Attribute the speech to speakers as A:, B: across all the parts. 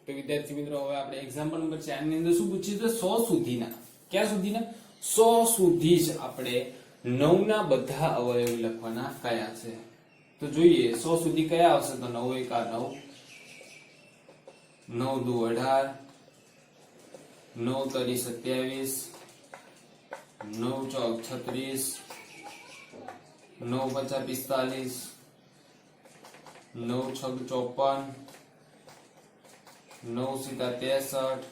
A: તો વિદ્યાર્થી મિત્રો હવે આપણે એક્ઝામ્પલ નંબર 4 ની અંદર શું પૂછ્યું છે 100 સુધીના ક્યાં સુધીના 100 સુધી જ આપણે 9 ના બધા અવયવ લખવાના કયા છે તો જોઈએ 100 સુધી કયા આવશે તો 9 1 9 9 2 18 9 3 27 9 4 36 9 5 45 9 6 54 9 7 63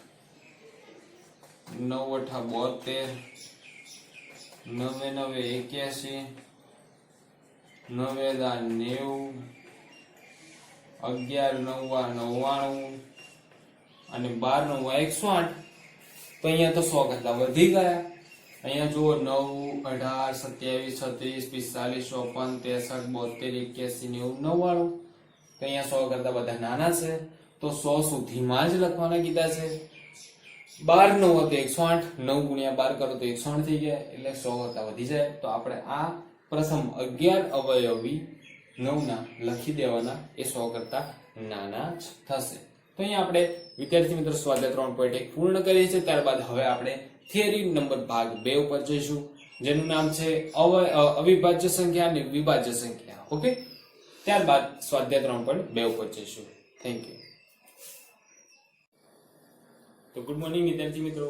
A: 9 8 72 9 9 81 9 90 11 9 99 અને 12 9 108 તો અહીંયા તો 100 કરતા વધી ગયા અહીંયા જુઓ 9 18 27 36 45 54 63 62 81 90 99 તો અહીંયા 100 કરતા બધા નાના છે તો 100 સુધીમાં જ લખવાના કીધા છે 12 9 હતો 108 9 ગુણ્યા 12 કરો તો 108 થઈ ગયા એટલે 100 કરતા વધી જાય તો આપણે આ પ્રથમ 11 અવયવી 9 ના લખી દેવાના એ 100 કરતા નાના જ થશે તો અહીંયા આપણે વિદ્યાર્થી મિત્રો સ્વાધ્યાય 3.1 પૂર્ણ કરીએ છીએ ત્યારબાદ હવે આપણે થિયરી નંબર ભાગ 2 ઉપર જઈશું જેનું નામ છે અવિભાજ્ય સંખ્યા અને વિભાજ્ય સંખ્યા ઓકે ત્યારબાદ સ્વાધ્યાય 3.2 ઉપર જઈશું થેન્ક યુ તો ગુડ મોર્નિંગ વિદ્યાર્થી મિત્રો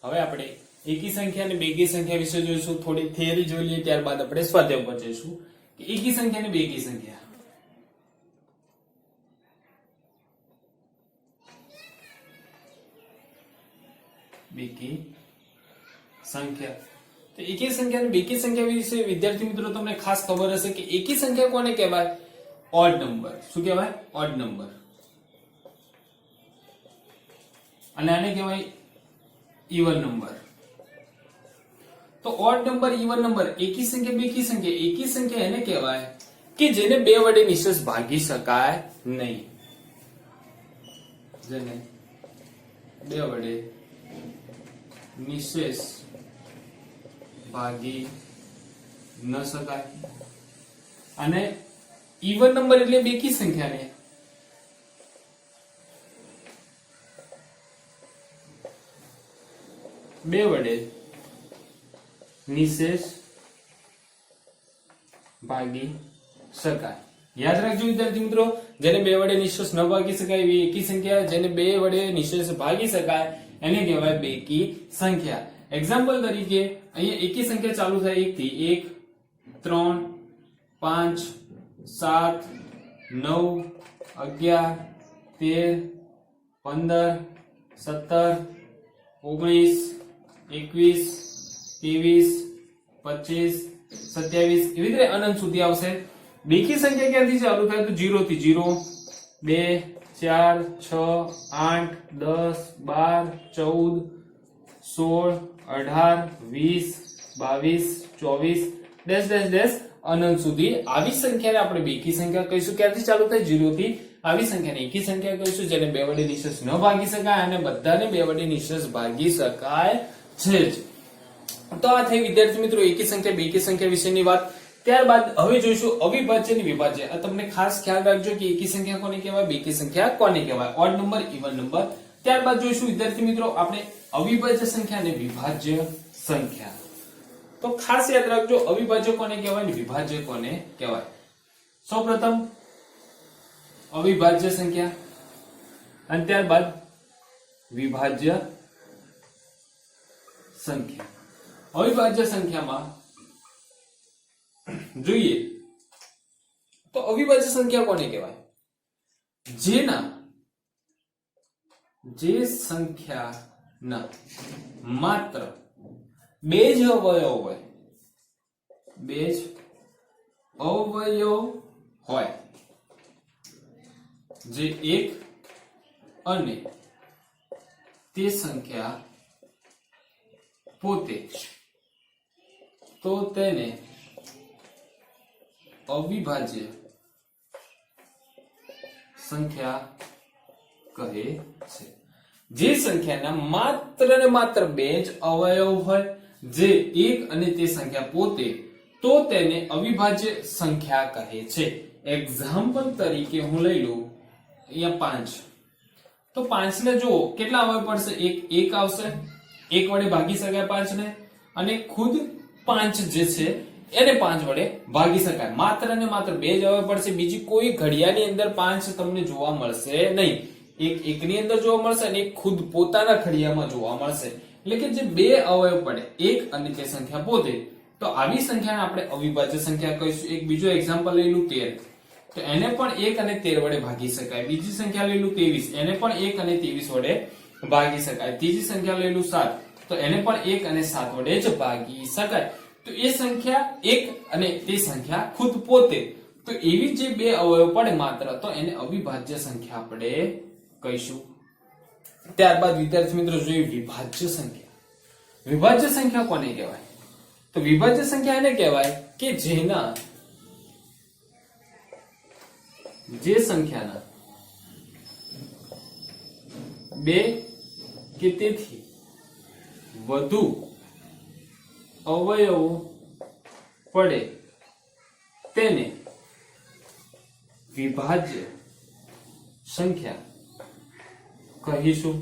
A: હવે આપણે એકી સંખ્યા અને બેકી સંખ્યા વિશે જોઈશું થોડી થિયરી જોઈ લઈએ ત્યારબાદ આપણે સ્વાધ્યાય ઉપર જઈશું કે એકી સંખ્યા અને બેકી સંખ્યા બેકી સંખ્યા તો એકી સંખ્યા અને બેકી સંખ્યા વિશે વિદ્યાર્થી મિત્રો તમને ખાસ ખબર હશે કે એકી સંખ્યા કોને કહેવાય ઓડ નંબર શું કહેવાય ઓડ નંબર અને આને કહેવાય ઇવન નંબર તો ઓડ નંબર ઇવન નંબર એકી સંખ્યા બેકી સંખ્યા એને કહેવાય કે જેને બે વડે નિશેષ ભાગી શકાય નહીં જેને બે વડે નિશેષ ભાગી ન શકાય અને ઇવન નંબર એટલે બેકી સંખ્યાને બે વડે નિશેષ ભાગી શકાય યાદ રાખજો વિદ્યાર્થી મિત્રો જેને બે વડે નિશેષ ન ભાગી શકાય એવી એકી સંખ્યા જેને બે વડે નિશેષ ભાગી શકાય એને કહેવાય બેકી સંખ્યા એક્ઝામ્પલ તરીકે અહીંયા એકી સંખ્યા ચાલુ થાય 1 થી 1 3 5 7 9 11 13 15 17 19 21 23 25 27 એવી રીતે અનંત સુધી આવશે બેકી સંખ્યા ક્યાંથી ચાલુ થાય તો 0 થી 0 2 4 6 8 10 12 14 16 18 20 22 24 ડેશ ડેશ ડેશ અનંત સુધી આવી સંખ્યાને આપણે બેકી સંખ્યા કહીશું ક્યાંથી ચાલુ થાય 0 થી આવી સંખ્યાને એકી સંખ્યા કહીશું જેને બે વડે નિશેષ ન ભાગી શકાય અને બધાને બે વડે નિશેષ ભાગી શકાય છે જ તો આ થઈ વિદ્યાર્થી મિત્રો એકી સંખ્યા બેકી સંખ્યા વિશેની વાત ત્યારબાદ હવે જોઈશું અવિભાજ્ય અને વિભાજ્ય આ તમને ખાસ ખ્યાલ રાખજો કે એકી સંખ્યા કોને કહેવાય બેકી સંખ્યા કોને કહેવાય ઓડ નંબર ઇવન નંબર ત્યારબાદ જોઈશું વિદ્યાર્થી મિત્રો આપણે અવિભાજ્ય સંખ્યા અને વિભાજ્ય સંખ્યા તો ખાસ યાદ રાખજો અવિભાજ્ય કોને કહેવાય અને વિભાજ્ય કોને કહેવાય સૌપ્રથમ અવિભાજ્ય સંખ્યા અને ત્યારબાદ વિભાજ્ય સંખ્યા અવિભાજ્ય સંખ્યામાં જોઈએ તો અવિભાજ્ય સંખ્યા કોને કહેવાય જે સંખ્યાના માત્ર બે જ અવયવ હોય બે જ અવયવ હોય જે એક અને તે સંખ્યા પોતે તો તેને અવિભાજ્ય સંખ્યા કહે છે જે સંખ્યાના માત્ર ને માત્ર બે જ અવયવ હોય જે એક અને તે સંખ્યા પોતે તો તેને અવિભાજ્ય સંખ્યા કહે છે એક્ઝામ્પલ તરીકે હું લઈ લઉં અહીંયા 5 તો 5 ને જુઓ કેટલા અવયવ પડશે, એક આવશે, એક વડે ભાગી શકાય 5 ને, અને ખુદ 5 જે છે એને 5 વડે ભાગી શકાય. માત્ર ને માત્ર 2 જ અવયવ પડશે, બીજી કોઈ ઘડિયાની અંદર 5 તમને જોવા મળશે નહીં. એક એકની અંદર જોવા મળશે અને એક ખુદ પોતાના ઘડિયામાં જોવા મળશે. એટલે કે જે 2 અવયવ પડે, એક અને તે સંખ્યા પોતે, તો આવી સંખ્યાને આપણે અવિભાજ્ય સંખ્યા કહીશું. એક બીજો એક્ઝામ્પલ લઈ લઉં 13, તો એને પણ 1 અને 13 વડે ભાગી શકાય. બીજી સંખ્યા લઈ લઉં 23, એને પણ 1 અને 23 વડે ભાગી શકાય. ત્રીજી સંખ્યા લઈ લઉં 7, તો એને પણ 1 અને 7 વડે જ ભાગી શકાય. તો એ સંખ્યા 1 અને તે સંખ્યા ખુદ પોતે, તો એવી જે 2 અવયવ પડે માત્ર, તો એને અવિભાજ્ય સંખ્યા આપણે કહીશું. ત્યારબાદ વિદ્યાર્થી મિત્રો જોઈએ વિભાજ્ય સંખ્યા. વિભાજ્ય સંખ્યા કોને કહેવાય? તો વિભાજ્ય સંખ્યા એને કહેવાય કે જે સંખ્યાના 2 કે તેથી વધુ અવયવો પડે તેને વિભાજ્ય સંખ્યા કહીશું.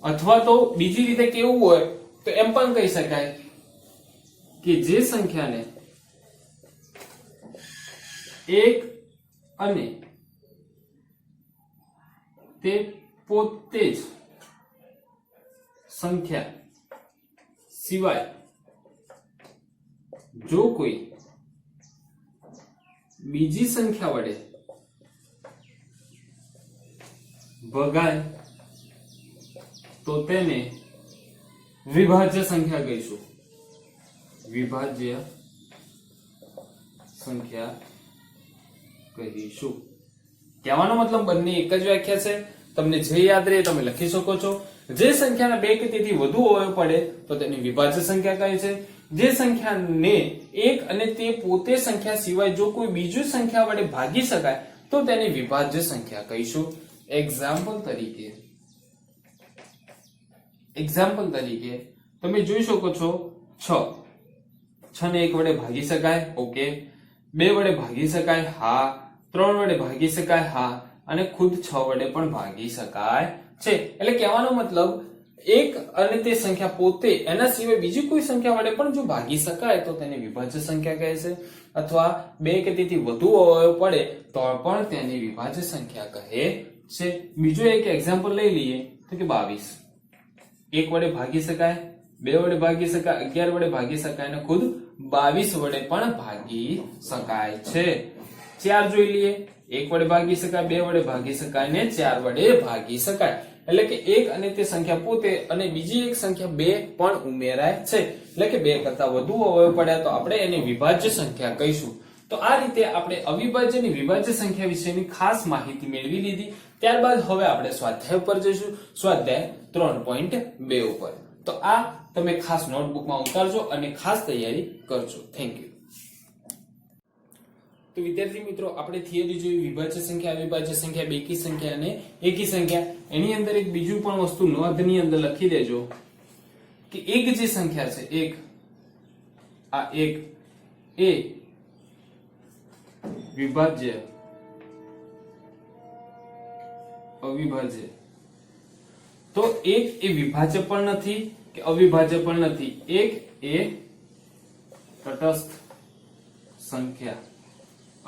A: અથવા તો બીજી રીતે કેવું હોય તો એમ પણ કહી શકાય કે જે સંખ્યાને 1 અને તે પોતે જ સંખ્યા સિવાય જો કોઈ બીજી સંખ્યા વડે ભગાય તો તેને વિભાજ્ય સંખ્યા કહીશું. વિભાજ્ય સંખ્યા કહીશું. કહેવાનો મતલબ બંને એક જ વ્યાખ્યા છે. તમને જે યાદ રહે તમે લખી શકો છો. જે સંખ્યાના 2 કે તેથી વધુ અવયવ પડે તો તેને વિભાજ્ય સંખ્યા કહે છે. જે સંખ્યાને 1 અને તે પોતે સંખ્યા સિવાય જો કોઈ બીજી સંખ્યા વડે ભાગી શકાય તો તેને વિભાજ્ય સંખ્યા કહીશું. એક્ઝામ્પલ તરીકે તમે જોઈ શકો છો 6 ને 1 વડે ભાગી શકાય, ઓકે. 2 વડે ભાગી શકાય, હા. 3 વડે ભાગી શકાય, હા. અને ખુદ 6 વડે પણ ભાગી શકાય છે. એટલે કહેવાનો મતલબ 1 અને તે સંખ્યા પોતે એના સિવાય બીજી કોઈ સંખ્યા વડે પણ જો ભાગી શકાય તો તેને વિભાજ્ય સંખ્યા કહે છે. અથવા 2 કે તેથી વધુ અવયવ પડે તો પણ તેને વિભાજ્ય સંખ્યા કહે છે. બીજો એક એક્ઝામ્પલ લઈ લઈએ તો કે 22. 1 વડે ભાગી શકાય, 2 વડે ભાગી શકાય, 11 વડે ભાગી શકાય અને ખુદ 22 વડે પણ ભાગી શકાય છે. 4 જોઈ લઈએ. 1 વડે ભાગી શકાય, 2 વડે ભાગી શકાય ને 4 વડે ભાગી શકાય. એટલે કે 1 અને તે સંખ્યા પોતે અને બીજી એક સંખ્યા 2 પણ ઉમેરાય છે. એટલે કે 2 કરતા વધુ અવયવ પડ્યા તો આપણે એને વિભાજ્ય સંખ્યા કહીશું. તો આ રીતે આપણે અવિભાજ્ય અને વિભાજ્ય સંખ્યા વિશેની ખાસ માહિતી મેળવી લીધી. ત્યારબાદ હવે આપણે સ્વાધ્યાય ઉપર જઈશું, સ્વાધ્યાય 3.2 ઉપર. તો આ તમે ખાસ નોટબુકમાં ઉતારજો અને ખાસ તૈયારી કરજો. Thank you. તો વિદ્યાર્થી મિત્રો આપણે થિયરી જોઈ વિભાજ્ય સંખ્યા, અવિભાજ્ય સંખ્યા, બેકી સંખ્યા અને એકી સંખ્યા. એની અંદર એક બીજું પણ વસ્તુ નોંધની અંદર લખી દેજો કે એક જે સંખ્યા છે, એક આ એક એ વિભાજ્ય, અવિભાજ્ય. તો એક એ વિભાજ્ય પણ નથી કે અવિભાજ્ય પણ નથી. એક એ તટસ્થ સંખ્યા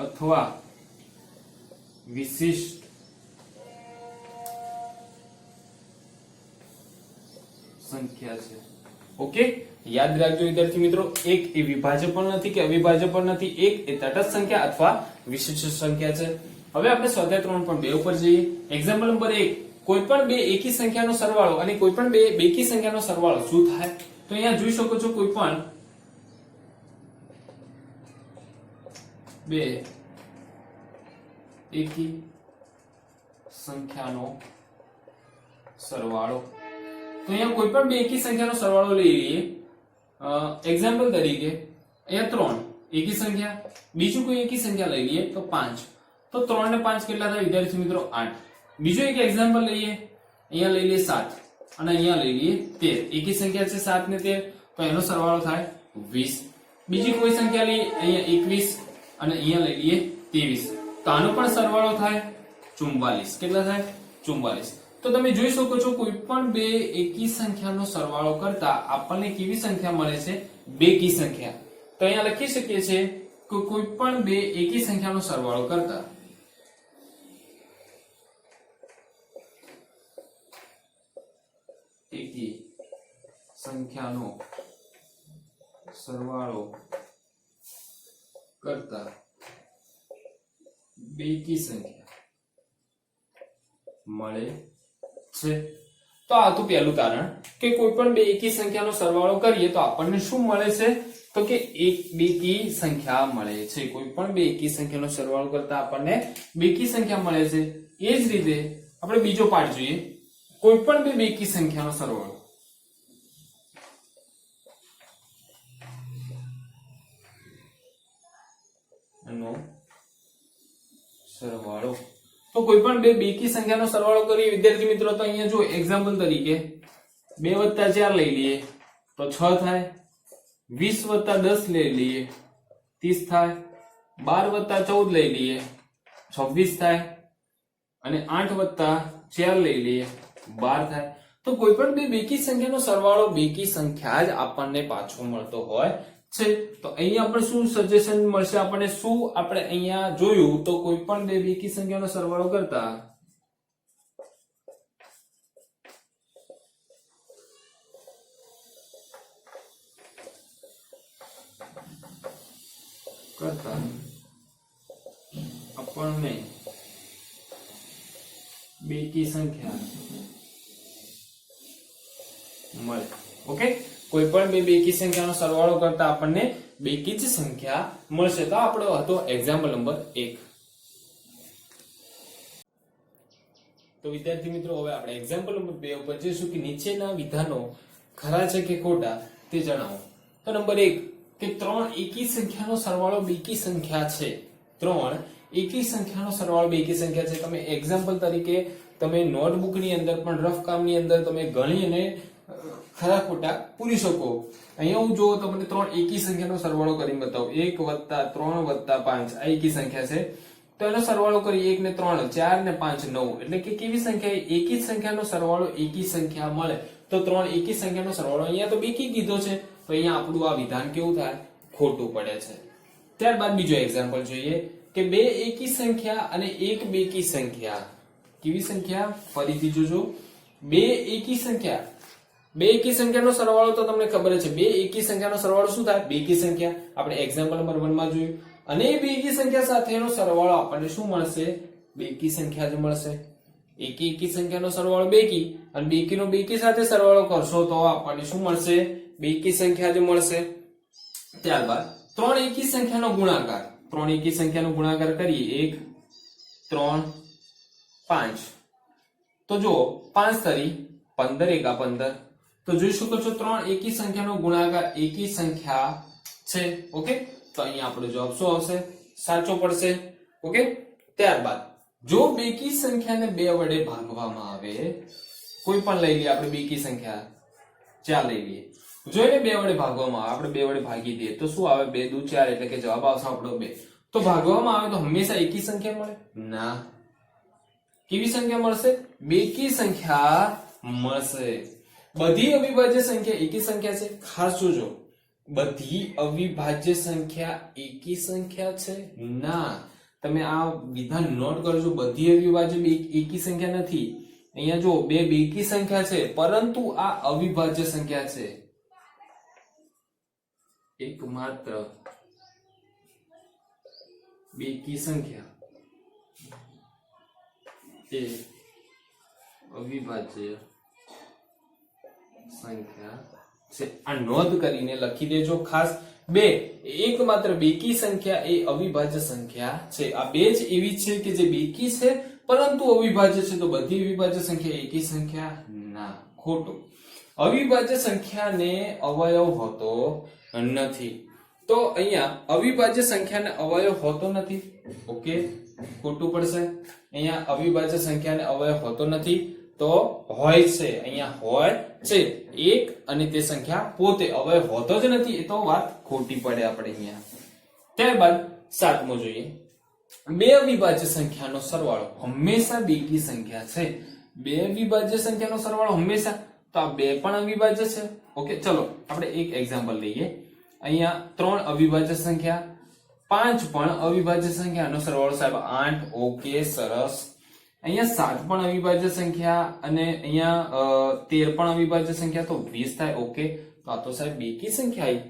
A: અથવા વિશિષ્ટ સંખ્યા છે. ઓકે, યાદ રાખજો વિદ્યાર્થી મિત્રો, એક એ વિભાજ્ય પણ નથી કે અવિભાજ્ય પણ નથી. એક એ તટસ્થ સંખ્યા અથવા વિશિષ્ટ સંખ્યા છે. હવે આપણે સ્વાધ્યાય 3.2 ઉપર જઈએ. એક્ઝામ્પલ નંબર 1, કોઈ પણ બે એકી સંખ્યાનો સરવાળો અને કોઈ પણ બે બેકી સંખ્યાનો સરવાળો શું થાય? તો અહીંયા જોઈ શકો છો કોઈ પણ બે એકી સંખ્યાનો સરવાળો. તો અહીંયા કોઈ પણ બે એકી સંખ્યાનો સરવાળો લઈ લઈએ. એક્ઝામ્પલ તરીકે અહીંયા 3 એકી સંખ્યા, બીજું કોઈ એકી સંખ્યા લઈ લઈએ તો 5. તો 3 ને 5 કેટલા થાય વિદ્યાર્થી મિત્રો? 8. બીજું એક એક્ઝામ્પલ લઈએ, અહીંયા લઈ લઈએ 7 અને અહીંયા લઈ લઈએ 13. એકી સંખ્યા છે 7 ને 13, તો એનો સરવાળો થાય 20. બીજી કોઈ સંખ્યા લઈએ, અહીંયા 21 અને અહીંયા લઈ લઈએ 23, તો આનો પણ સરવાળો થાય 44. કેટલા થાય? 44। તો તમે જોઈ શકો છો કોઈ પણ બે એકી સંખ્યાનો સરવાળો કરતા આપણને કેવી સંખ્યા મળે છે? બેકી સંખ્યા। તો અહીંયા લખી શકીએ છીએ કે કોઈ પણ બે એકી સંખ્યાનો સરવાળો કરતા એકી સંખ્યાનો સરવાળો કરતા બેકી સંખ્યા મળે છે। તો આ તો પહેલું તારણ કે કોઈ પણ બે એકી સંખ્યાનો સરવાળો કરીએ તો આપણને શું મળે છે? તો કે એક બેકી સંખ્યા મળે છે। કોઈ પણ બે એકી સંખ્યાનો સરવાળો કરતા આપણને બેકી સંખ્યા મળે છે। એ જ રીતે આપણે બીજો પાર્ટ જોઈએ। કોઈ પણ બે બેકી સંખ્યાનો સરવાળો તો કોઈ પણ બે બેકી સંખ્યાનો સરવાળો કરીએ વિદ્યાર્થી મિત્રો, તો અહીંયા જો એક્ઝામ્પલ તરીકે 2 + 4 લઈ લઈએ તો 6 થાય, 20 + 10 લઈ લઈએ 30 થાય, 12 + 14 લઈ લઈએ 26 થાય અને 8 + 4 લઈ લઈએ 12 થાય। તો કોઈ પણ બે બેકી સંખ્યાનો સરવાળો બેકી સંખ્યા જ આપણને પાછો મળતો હોય છે। તો અહીંયા આપણે શું સજેશન મળશે? આપણને શું આપણે અહીંયા જોયું તો કોઈ પણ બે બેકી સંખ્યાનો સરવાળો કરતા આપણને બેકી સંખ્યા મળે। ઓકે, કોઈ પણ બે બેકી સંખ્યાનો સરવાળો કરતા આપણને બેકી જ સંખ્યા મળશે। તો આપણો હતો એક્ઝામ્પલ નંબર 1। તો વિદ્યાર્થી મિત્રો હવે આપણે એક્ઝામ્પલ નંબર 2 ઉપર જઈશું કે નીચેના વિધાનો ખરા છે કે ખોટા તે જણાવો। તો નંબર 1 કે 3 એકી સંખ્યાનો સરવાળો બેકી સંખ્યા છે। 3 એકી સંખ્યાનો સરવાળો બેકી સંખ્યા છે। તમે એક્ઝામ્પલ તરીકે તમે નોટબુક ની અંદર પણ રફ કામની અંદર તમે ગણી અને ખરા ખોટા પૂરી શકો। અહીંયા હું જો તમને 3 એકી સંખ્યાનો સરવાળો કરીને બતાવું 1 + 3 + 5 આ એકી સંખ્યા છે। તો એનો સરવાળો કરી 1 ને 3 4 ને 5 9 એટલે કે કેવી સંખ્યા? એકી સંખ્યાનો સરવાળો એકી સંખ્યા મળે। તો 3 એકી સંખ્યાનો સરવાળો અહીંયા તો બેકી કીધો છે, તો અહીંયા આપણું આ વિધાન કેવું થાય? ખોટું પડે છે। ત્યારબાદ બીજો એક્ઝામ્પલ જોઈએ કે બે એકી સંખ્યા અને એક બેકી સંખ્યા। કેવી સંખ્યા? ફરીથી જોજો, બે એકી સંખ્યા, બે એકી સંખ્યાનો સરવાળો તો તમને ખબર છે, બે એકી સંખ્યાનો સરવાળો શું થાય? બેકી સંખ્યા। આપણે એક્ઝામ્પલ નંબર 1 માં જોયું। અને બે એકી સંખ્યા સાથેનો સરવાળો આપણને શું મળશે? બેકી સંખ્યા જ મળશે। એકી સંખ્યાનો સરવાળો બેકી અને બેકીનો બેકી સાથે સરવાળો કરશો તો આપણને શું મળશે? બેકી સંખ્યા જ મળશે। ત્યારબાદ 3 એકી સંખ્યાનો ગુણાકાર, 3 એકી સંખ્યાનો ગુણાકાર કરીએ 1 3 5 તો જો 5 તરી 15 × 15 તો જોઈ શકો છો 3 એકી સંખ્યાનો ગુણાકાર એકી સંખ્યા છે। ઓકે, તો અહીંયા આપણો જવાબ શું આવશે? સાચો પડશે। ઓકે, ત્યારબાદ જો બેકી સંખ્યાને 2 વડે ભાગવામાં આવે, કોઈ પણ લઈ લઈએ આપણે બેકી સંખ્યા 4 લઈ લઈએ, જો એને 2 વડે ભાગવામાં આવે, આપણે 2 વડે ભાગી દઈએ તો શું આવે? 2 × 4 એટલે કે જવાબ આવશે આપણો 2। તો ભાગવામાં આવે તો હંમેશા એકી સંખ્યા મળે? ના, કેવી સંખ્યા મળશે? બેકી સંખ્યા મળશે। બધી અવિભાજ્ય સંખ્યા એકી સંખ્યા છે? ખાસ જોજો, બધી અવિભાજ્ય સંખ્યા એકી સંખ્યા છે? ના, તમે આ વિધાન નોટ કરજો, બધી અવિભાજ્ય એકી સંખ્યા નથી। અહીંયા જો બે બેકી સંખ્યા છે પરંતુ આ અવિભાજ્ય સંખ્યા છે, એકમાત્ર બેકી સંખ્યા એ અવિભાજ્ય સંખ્યા છે। આ નોંધ કરીને લખી દેજો ખાસ, બે એકમાત્ર બેકી સંખ્યા એ અવિભાજ્ય સંખ્યા છે। આ બે જ એવી છે કે જે બેકી છે પરંતુ અવિભાજ્ય છે। તો બધી અવિભાજ્ય સંખ્યા એકી સંખ્યા? ના, ખોટું। અવિભાજ્ય સંખ્યાને અવયવ હોતો નથી, તો અહીંયા અવિભાજ્ય સંખ્યાને અવયવ હોતો નથી। ઓકે, ખોટું પડશે। અહીંયા અવિભાજ્ય સંખ્યાને અવયવ હોતો નથી તો હોય છે, અહીંયા હોય છે એક અને તે સંખ્યા પોતે અવયવ હોતો જ નથી, એ તો વાત ખોટી પડે આપણે અહીંયા। ત્યારબાદ 7મો જોઈએ, બે અવિભાજ્ય સંખ્યાનો સરવાળો હંમેશા બેકી સંખ્યા છે। બે અવિભાજ્ય સંખ્યાનો સરવાળો હંમેશા, તો આ બે પણ અવિભાજ્ય છે. ઓકે, ચલો આપણે એક એક્ઝામ્પલ લઈએ. અહીંયા 3 અવિભાજ્ય સંખ્યા, 5 પણ અવિભાજ્ય સંખ્યાનો સરવાળો સાહેબ 8. ઓકે, સરસ. અહીંયા 7 પણ અવિભાજ્ય સંખ્યા અને અહીંયા 13 પણ અવિભાજ્ય સંખ્યા, તો 20 થાય. ઓકે, તો આ તો સાહેબ બેકી સંખ્યા આવી.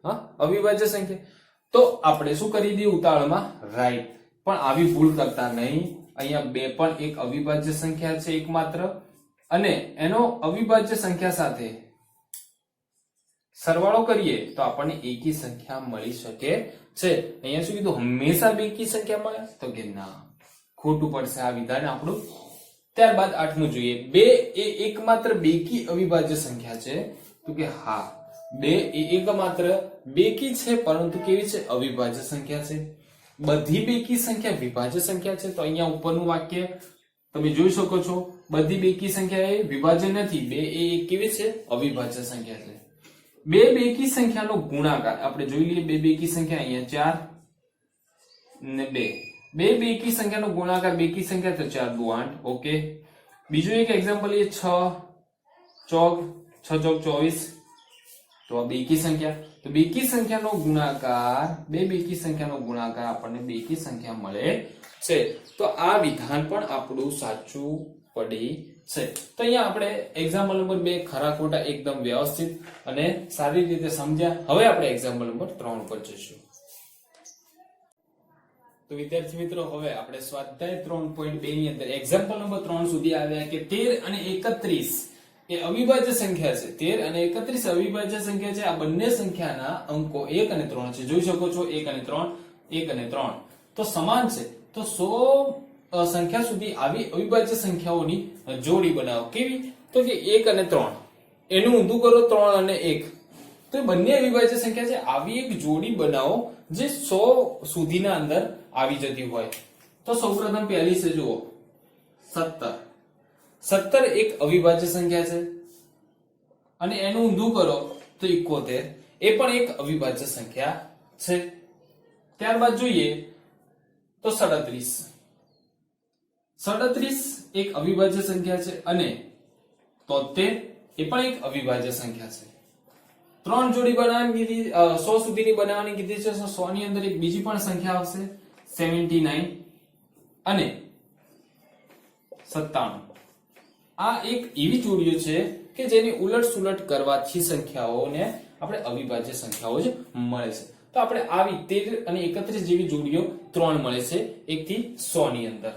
A: હા, અવિભાજ્ય સંખ્યા. તો આપણે શું કરી દઈએ ઉતાવળમાં? રાઈટ. પણ આવી ભૂલ કરતા નહીં. અહીંયા 2 પણ એક અવિભાજ્ય સંખ્યા છે એકમાત્ર, અને એનો અવિભાજ્ય સંખ્યા સાથે સરવાળો કરીએ તો આપણને એકી સંખ્યા મળી શકે છે. અહીંયા શું કીધું? હંમેશા બેકી સંખ્યા મળે? તો કે ના, ખોટું પડશે આ વિધાન આપણું. ત્યારબાદ 8મું જોઈએ. 2 એ એકમાત્ર બેકી અવિભાજ્ય સંખ્યા છે? તો કે હા, 2 એ એકમાત્ર બેકી છે, પરંતુ કેવી છે? અવિભાજ્ય સંખ્યા છે. બધી બેકી સંખ્યા વિભાજ્ય સંખ્યા છે. તો અહીંયા ઉપરનું વાક્ય તમે જોઈ શકો છો, બધી બેકી સંખ્યા એ વિભાજ્ય નથી. 2 એ કેવી છે? અવિભાજ્ય સંખ્યા છે. બે બેકી સંખ્યાનો ગુણાકાર આપણે જોઈ લઈએ. બે બેકી સંખ્યા અહીંયા 4 ને 2. બે બેકી સંખ્યાનો ગુણાકાર બેકી સંખ્યા તો 4 દુ 8. ઓકે, બીજું એક એક્ઝામ્પલ એ 6 ચોક 24. તો આ બેકી સંખ્યા, તો બેકી સંખ્યાનો ગુણાકાર, બે બેકી સંખ્યાનો ગુણાકાર આપણને બેકી સંખ્યા મળે છે. તો આ વિધાન પણ આપણું સાચું પડી છે. તો અહીંયા આપણે એક્ઝામ્પલ નંબર 2 ખરા ખોટા એકદમ વ્યવસ્થિત અને સારી રીતે સમજ્યા. હવે આપણે એક્ઝામ્પલ નંબર 3 પર જઈશું. તો વિદ્યાર્થી મિત્રો, હવે આપણે સ્વાધ્યાય 3.2 ની અંદર એક્ઝામ્પલ નંબર 3 સુધી આવ્યા કે 13 અને 31 એ અવિભાજ્ય સંખ્યા છે. 13 અને 31 અવિભાજ્ય સંખ્યા છે. આ બંને સંખ્યાના અંકો 1 અને 3 છે. જોઈ શકો છો 1 અને 3, 1 અને 3 તો સમાન છે. તો 100 સંખ્યા સુધી આવી અવિભાજ્ય સંખ્યાઓની જોડી બનાવો. કેવી? તો કે 1 અને 3, એનું ઊંધું કરો 3 અને 1, તો એ બંને અવિભાજ્ય સંખ્યા છે. આવી એક જોડી બનાવો જે 100 સુધીના અંદર આવી જતી હોય. તો સૌપ્રથમ પહેલી છે, જુઓ 17. 17 એક અવિભાજ્ય સંખ્યા છે, અને એનું ઊંધું કરો તો 71, એ પણ એક અવિભાજ્ય સંખ્યા છે. ત્યારબાદ જોઈએ તો 37. 37 એક અવિભાજ્ય સંખ્યા છે, અને 73 એ પણ એક અવિભાજ્ય સંખ્યા છે. 3 જોડી બનાવવાની કીધી, 100 સુધીની બનાવવાની કીધી છે. 100 ની અંદર એક બીજી પણ સંખ્યા આવશે 79 અને 97. આ એક એવી જોડીઓ છે કે જેની ઉલટ સુલટ કરવાથી સંખ્યાઓને આપણે અવિભાજ્ય સંખ્યાઓ જ મળે છે. તો આપણે આવી 13 અને 31 જેવી જોડીઓ 3 મળે છે 1 થી 100 ની અંદર.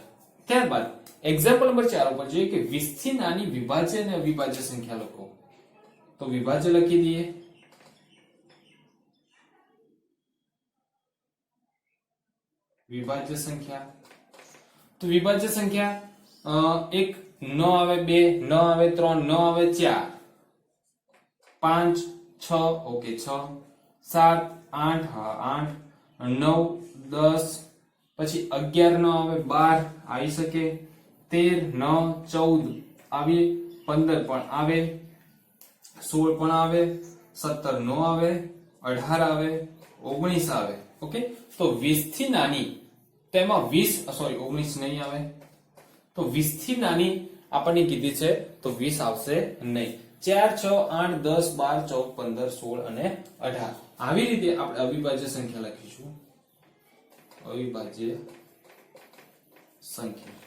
A: ત્યારબાદ એક્ઝામ્પલ નંબર 4 ઉપર જોઈએ કે 20 થી નાની વિભાજ્ય અને અવિભાજ્ય સંખ્યા લખો. તો વિભાજ્ય લખી દઈએ. વિભાજ્ય સંખ્યા, તો વિભાજ્ય સંખ્યા એક ન આવે, 2 ન આવે, 3 ન આવે, 4 5 6. ઓકે, 6 7 8. હા 8 9 10, પછી 11 ન આવે, 12 આવી શકે, 13 9 14 આવે, 15 પણ આવે, 16 પણ આવે, 17 નો આવે, 18 આવે, 19 આવે. ઓકે, તો 20 થી નાની, તેમાં 19 નહીં આવે. તો 20 થી નાની આપણને કીધી છે, તો 20 આવશે નહીં. 4 6 8 10 12 14 15 16 અને 18. આવી રીતે આપણે અવિભાજ્ય સંખ્યા લખીશું. અવિભાજ્ય સંખ્યા,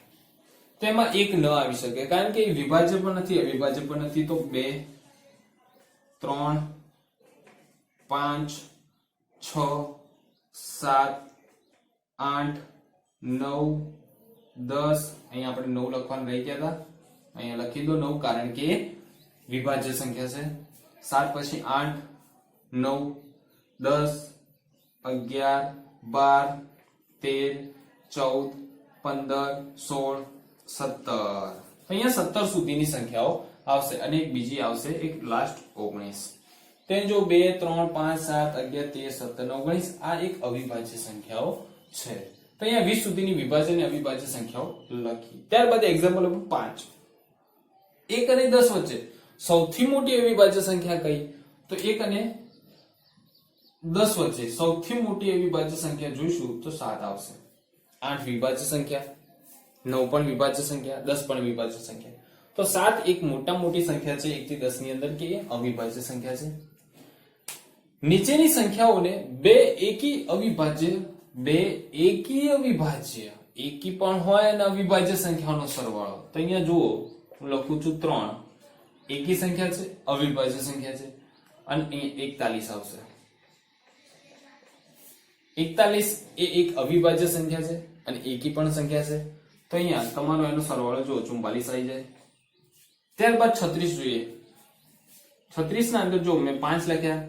A: તેમાં એક ન આવી શકે કારણ કે એ વિભાજ્ય પણ નથી, અવિભાજ્ય પણ નથી. તો 2 3 5 6 7 8 9 10. અહીંયા આપણે 9 લખવાનું રહી ગયા હતા, અહીંયા લખી દો 9 કારણ કે વિભાજ્ય સંખ્યા છે. 7 પછી 8 9 10 11 12 13 14 15 16 17. અહીંયા 17 સુધીની સંખ્યાઓ આવશે, અને એક બીજી આવશે, એક લાસ્ટ 19. તેમ જો 2 3 5 7 11 13 17 19 આ એક અવિભાજ્ય સંખ્યાઓ છે. તો અહીંયા 20 સુધીની વિભાજ્ય અને અવિભાજ્ય સંખ્યાઓ લખી. ત્યારબાદ એક્ઝામ્પલ નંબર 5. 1 અને 10 વચ્ચે સૌથી મોટી અવિભાજ્ય સંખ્યા કઈ? તો 1 અને 10 વચ્ચે સૌથી મોટી અવિભાજ્ય સંખ્યા જોઈશું તો 7 આવશે. 8 વિભાજ્ય સંખ્યા, 9 પણ વિભાજ્ય સંખ્યા, 10 પણ વિભાજ્ય સંખ્યા. તો 7 એક મોટી સંખ્યા છે 1 થી 10 ની અંદર, કે એ અવિભાજ્ય સંખ્યા છે. નીચેની સંખ્યાઓને બે એકી અવિભાજ્ય એકી પણ હોય અને અવિભાજ્ય સંખ્યાઓનો સરવાળો. તો અહીંયા જુઓ હું લખું છું 3 એકી સંખ્યા છે, અવિભાજ્ય સંખ્યા છે, અને અહીંયા 41 આવશે. 41 એ એક અવિભાજ્ય સંખ્યા છે અને એકી પણ સંખ્યા છે. તો અહીંયા તમારો એનો સરવાળો જો 44 આવી જાય. ત્યારબાદ 36 જોઈએ. 36 ના અંદર જો મેં 5 લખ્યા,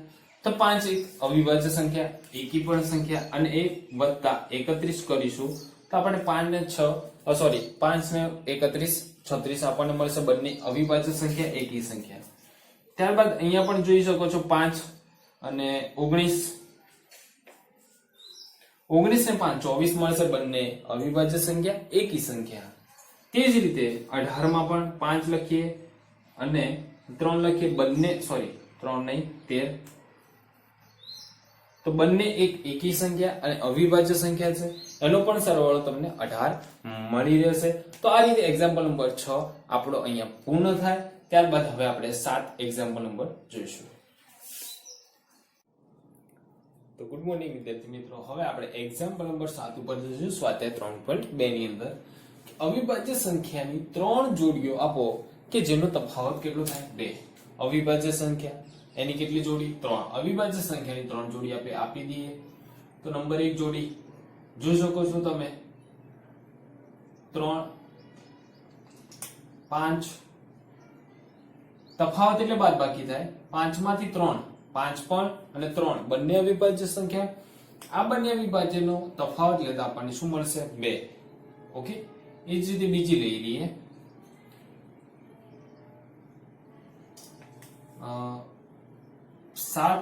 A: તો 5 એક અવિભાજ્ય સંખ્યા, એકી પણ સંખ્યા, અને એ વત્તા 31 કરીશું તો આપણે 5 ને 31 36 આપણને મળશે. બંને અવિભાજ્ય સંખ્યા, એકી સંખ્યા. ત્યારબાદ અહીંયા પણ જોઈ શકો છો 5 અને 19 ને 5 24 મળશે. બંને અવિભાજ્ય સંખ્યા, એકી સંખ્યા. તે જ રીતે 18 માં પણ 5 લખીએ અને 3 લખીએ. બંને 3 નહીં 13, તો બંને એક એકી સંખ્યા અને અવિભાજ્ય સંખ્યા છે. એનો પણ સરવાળો તમને 18 મળી રહેશે. તો આ રીતે એક્ઝામ્પલ નંબર 6 આપણો અહીંયા પૂર્ણ થાય. ત્યારબાદ હવે આપણે 7 એક્ઝામ્પલ નંબર જોઈશું. તો ગુડ મોર્નિંગ વિદ્યાર્થી મિત્રો, હવે આપણે એક્ઝામ્પલ નંબર 7 ઉપર જઈશું. સ્વાધ્યાય 3.2 ની અંદર અવિભાજ્ય સંખ્યાની 3 જોડીઓ આપો કે જેનો તફાવત કેટલો થાય 2. અવિભાજ્ય સંખ્યા એની કેટલી જોડી 3, અવિભાજ્ય સંખ્યાની 3 જોડી આપી દઈએ. તો નંબર 1 જોડી જોઈ શકો છો તમે 3 5. તફાવત એટલે બાદબાકી થાય. 5 માંથી 3, 5 પણ અને 3 બંને અવિભાજ્ય સંખ્યા. આ બંને અવિભાજ્યનો તફાવત લેતા આપણને શું મળશે 2. ઓકે, એ જ રીતે બીજી લઈ લઈએ. 7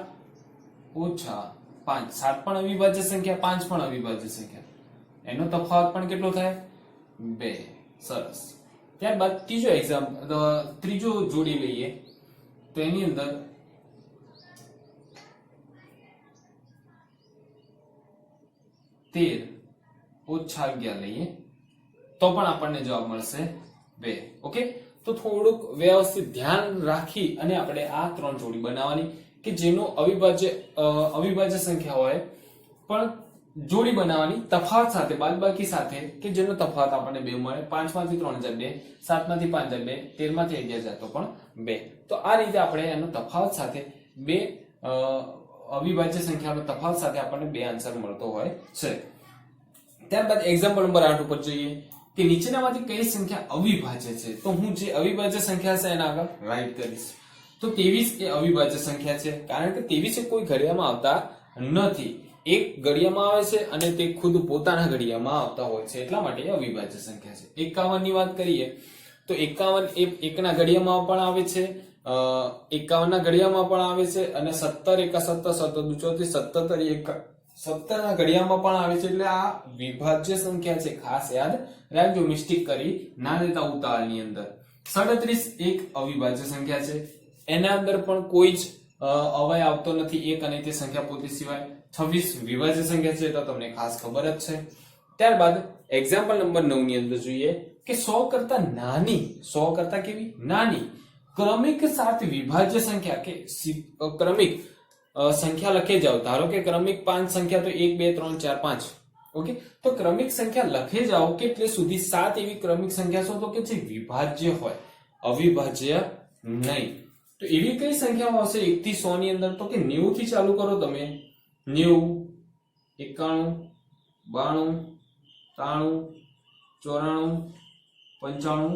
A: ઓછા 5. 7 પણ અવિભાજ્ય સંખ્યા, 5 પણ અવિભાજ્ય સંખ્યા. એનો તફાવત પણ કેટલો થાય 2. સરસ. ત્યારબાદ ત્રીજો જોડી લઈએ. તો એની અંદર 13 ઓછા 11 લઈએ તો પણ આપણને જવાબ મળશે 2. ઓકે, તો થોડુંક વ્યવસ્થિત ધ્યાન રાખી અને આપણે આ 3 જોડી બનાવવાની કે જેનો અવિભાજ્ય સંખ્યા હોય પણ જોડી બનાવવાની તફાવત સાથે, બાદબાકી સાથે, કે જેનો તફાવત આપણને 2 મળે. 5 માંથી 3 જાય 2, 7 માંથી 5 જાય 2, 13 માંથી 11 જાય તો પણ 2. તો આ રીતે આપણે એનો તફાવત સાથે અવિભાજ્ય સંખ્યાનો તફાવત સાથે આપણને 2 આન્સર મળતો હોય છે. ત્યારબાદ એક્ઝામ્પલ નંબર 8 ઉપર જોઈએ કે નીચેનામાંથી કઈ સંખ્યા અવિભાજ્ય છે. તો હું જે અવિભાજ્ય સંખ્યા છે એના આગળ રાઈટ કરીશ. તો 23 એ અવિભાજ્ય સંખ્યા છે, કારણ કે 23 એ કોઈ ઘડિયામાં આવતા નથી. એક ઘડિયામાં આવે છે અને તે ખુદ પોતાના ઘડિયામાં આવતા હોય છે, એટલા માટે અવિભાજ્ય સંખ્યા છે. 51 ની વાત કરીએ તો 51 એ એકના ઘડિયામાં પણ આવે છે, 51 ના ઘડિયામાં પણ આવે છે, અને 17 1 17 17 34 17 ના ઘડિયામાં પણ આવે છે. એટલે આ વિભાજ્ય સંખ્યા છે, ખાસ યાદ રાખજો, મિસ્ટેક કરી ના દેતા ઉતાવળની અંદર. 37 એક અવિભાજ્ય સંખ્યા છે, એના અંદર પણ કોઈ જ અવયવ આવતો નથી, એક અને તે સંખ્યા પોતે સિવાય. 26 વિભાજ્ય સંખ્યા છે, તો તમને ખાસ ખબર જ છે. ત્યારબાદ એક્ઝામ્પલ નંબર 9 ની અંદર જોઈએ કે 100 કરતા નાની, 100 કરતા કેવી નાની ક્રમિક સાથે વિભાજ્ય સંખ્યા કે ક્રમિક સંખ્યા લખી જાઓ. ધારો કે ક્રમિક 5 સંખ્યા તો 1 2 3 4 5. ઓકે, તો ક્રમિક સંખ્યા લખી જાઓ કે એટલે સુધી 7 એવી ક્રમિક સંખ્યા છે તો કે જે વિભાજ્ય હોય, અવિભાજ્ય નહીં. તો એવી કઈ સંખ્યાઓ હશે 1 થી 100 ની અંદર? તો કે 90 થી ચાલુ કરો તમે. 90 91 92 93 94 95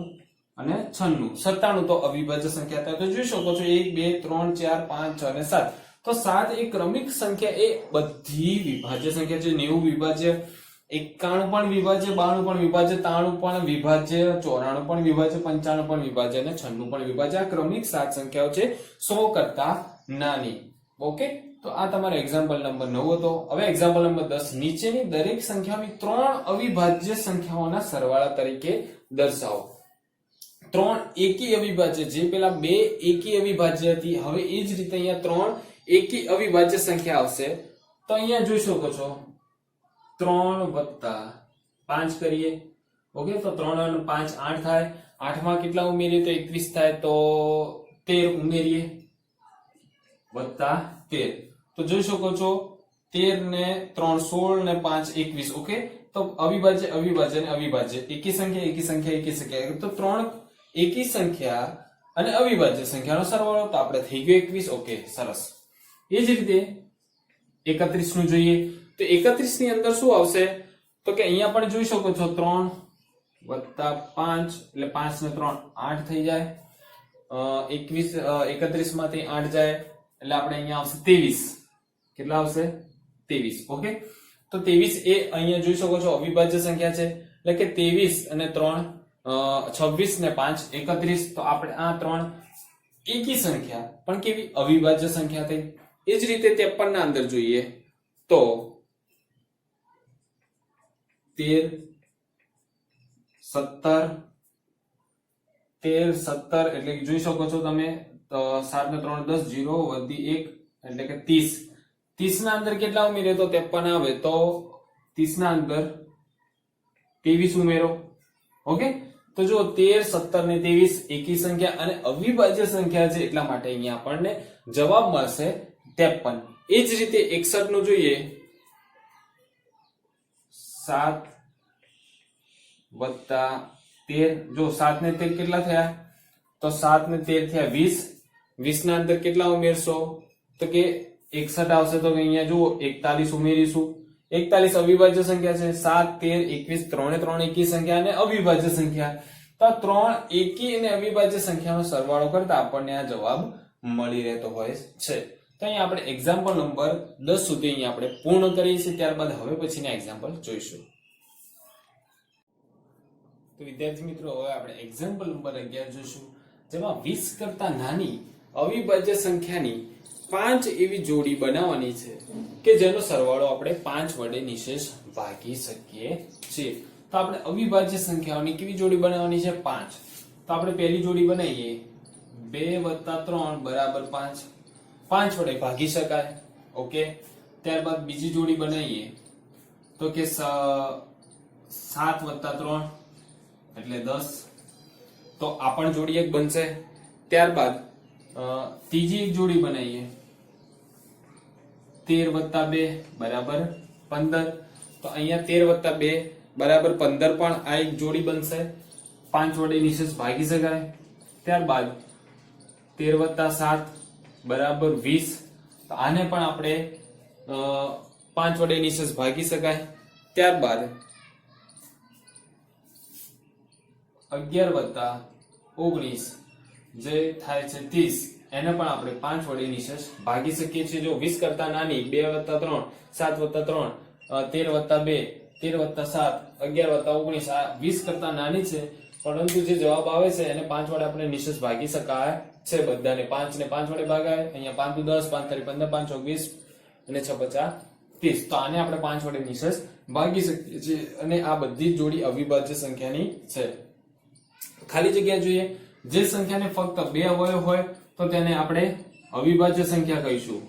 A: અને 96 97 તો અવિભાજ્ય સંખ્યા હતા. તો જોઈ શકો છો 1 2 3 4 5 6 અને 7. તો 7 એ ક્રમિક સંખ્યા, એ બધી વિભાજ્ય સંખ્યા છે. 90 વિભાજ્ય, 91 પણ વિભાજ્ય, 92 પણ વિભાજ્ય, 93 પણ વિભાજ્ય, 94 પણ વિભાજ્ય, 95 પણ વિભાજ્ય અને 96 પણ વિભાજ્ય. આ ક્રમિક 7 સંખ્યાઓ છે 100 કરતા નાની. ઓકે, તો આ તમારો એક્ઝામ્પલ નંબર 9 હતો. હવે એક્ઝામ્પલ નંબર 10. નીચેની દરેક સંખ્યાની 3 અવિભાજ્ય સંખ્યાઓના સરવાળા તરીકે દર્શાવો. 3 એકી અવિભાજ્ય, જે પેલા 2 એકી અવિભાજ્ય હતી, હવે એ જ રીતે અહીંયા 3 એકી અવિભાજ્ય સંખ્યા આવશે. તો અહીંયા જોઈ શકો છો 3 વત્તા 5 કરીએ ઓકે, તો 3 અને 5 8 થાય. 8 માં કેટલા ઉમેરીએ તો 21 થાય, તો 13 ઉમેરીએ વત્તા 13. તો જોઈ શકો છો 13 ને 3 16 ને 5 21. ઓકે, તો અવિભાજ્ય અવિભાજ્ય અને અવિભાજ્ય એકી સંખ્યા એકી સંખ્યા એકી સંખ્યા, તો 3 એકી સંખ્યા અને અવિભાજ્ય સંખ્યાનો સરવાળો, તો આપણે થઈ ગયો 21. ઓકે, સરસ. એ જ રીતે 31 નું જોઈએ તો 31 ની અંદર શું આવશે તો કે અહીંયા પણ જોઈ શકો છો 3 વત્તા 5 એટલે 5 ને 3 8 થઈ જાય. 31 માંથી 8 જાય એટલે આપણે અહીંયા આવશે 23. કેટલા આવશે 23. ઓકે, તો 23 એ અહીંયા જોઈ શકો છો અવિભાજ્ય સંખ્યા છે, એટલે કે 23 અને 3 26 ને 5 31. તો આપણે આ 3 એકી સંખ્યા પણ કેવી અવિભાજ્ય સંખ્યા થઈ. એ જ રીતે 53 ના અંદર જોઈએ તો 13 17 એટલે જોઈ શકો છો તમે 7 ને 3 10 0 વધી 1 એટલે કે 30. 30 ના અંદર કેટલા ઉમેરે તો 53 આવે, તો 30 ના અંદર 23 ઉમેરો. ઓકે, તો જો 13 17 ને 23 એકી સંખ્યા અને અવિભાજ્ય સંખ્યા છે, એટલા માટે અહીંયા આપણને જવાબ મળશે 53. એ જ રીતે 61 નું જોઈએ 7 વત્તા 13. જો 7 ને 13 કેટલા થયા તો 7 ને 13 થયા 20. 20 ના અંદર કેટલા ઉમેરશો તો કે 61 આવશે, તો અહીંયા જુઓ 41 ઉમેરીશું. 41 અવિભાજ્ય સંખ્યા છે. 7 13 21 3 એકી સંખ્યા અને અવિભાજ્ય સંખ્યા, તો આ 3 એકી અને અવિભાજ્ય સંખ્યાનો સરવાળો કરતા આપણને આ જવાબ મળી રહેતો હોય છે. તો અહીંયા આપણે એક્ઝામ્પલ નંબર 10 સુધી અહીંયા આપણે પૂર્ણ કરીએ છીએ. ત્યારબાદ હવે પછીના એક્ઝામ્પલ જોઈશું. તો વિદ્યાર્થી મિત્રો, હવે આપણે એક્ઝામ્પલ નંબર 11 જોઈશું, જેમાં 20 કરતા નાની અવિભાજ્ય સંખ્યાની 5 એવી જોડી બનાવવાની છે કે જેનો સરવાળો આપણે 5 વડે નિશેષ ભાગી શકીએ છીએ. તો આપણે અવિભાજ્ય સંખ્યાઓની કેવી જોડી બનાવવાની છે 5. તો આપણે પહેલી જોડી બનાવીએ 2 + 3 = 5. 5 વડે ભાગી શકાય. ઓકે, ત્યારબાદ બીજી જોડી બનાવીએ તો કે 7 + 3 એટલે 10. તો આ પણ જોડી એક બનશે. ત્યારબાદ ત્રીજી એક જોડી બનાવીએ 13 + 2 = 15. તો અહીંયા 13 + 2 = 15 પણ આ એક જોડી બનશે. 5 વડે નિશેષ ભાગી શકાય. ત્યારબાદ 13 + 7 = 20. તો આને પણ આપણે 5 વડે નિશેષ ભાગી શકાય. ત્યારબાદ 11 + 19 જે થાય છે 30, એને પણ આપણે 5 વડે નિશેષ ભાગી શકીએ છીએ. જો 20 કરતા નાની 2 + 3 7 + 3 13 + 2 13 + 7 11 + 19 આ 20 કરતા નાની છે, પરંતુ જે જવાબ આવે છે એને 5 વડે આપણે નિશેષ ભાગી શકાય છે. બધાને 5 ને 5 વડે ભાગાય. અહીંયા 5 × 10 5 × 15 5 × 20 અને 6 × 50 30. તો આને આપણે 5 વડે નિશેષ ભાગી શકીએ છીએ. અને આ બધી જોડી અવિભાજ્ય સંખ્યાની છે. ખાલી જગ્યા જોઈએ, જે સંખ્યાને ફક્ત 2 અવયવ હોય તો તેને આપણે અવિભાજ્ય સંખ્યા કહીશું.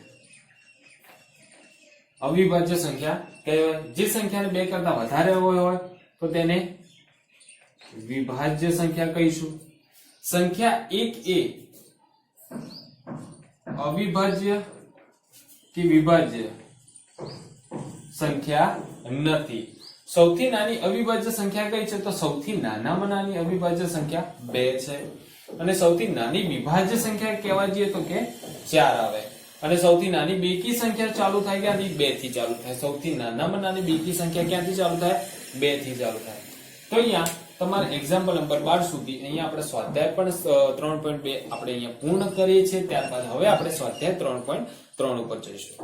A: અવિભાજ્ય સંખ્યા કહેવાય. જે સંખ્યાને 2 કરતા વધારે અવયવ હોય તો તેને વિભાજ્ય સંખ્યા કહીશું. સંખ્યા 1 એ અવિભાજ્ય કે વિભાજ્ય સંખ્યા નથી. સૌથી નાની અવિભાજ્ય સંખ્યા કઈ છે તો સૌથી નાનામાં નાની અવિભાજ્ય સંખ્યા 2 છે. અને સૌથી નાની વિભાજ્ય સંખ્યા કહેવા જઈએ તો કે 4 આવે. અને સૌથી નાની બેકી સંખ્યા ચાલુ થાય ક્યાંથી 2 થી ચાલુ થાય. સૌથી નાનામાં નાની બેકી સંખ્યા ક્યાંથી ચાલુ થાય 2 થી ચાલુ થાય. તો અહીંયા તમારે એક્ઝામ્પલ નંબર 12 સુધી અહીંયા આપણે સ્વાધ્યાય પણ 3.2 આપણે અહીંયા પૂર્ણ કરીએ છીએ. ત્યારબાદ હવે આપણે સ્વાધ્યાય 3.3 ઉપર જઈશું.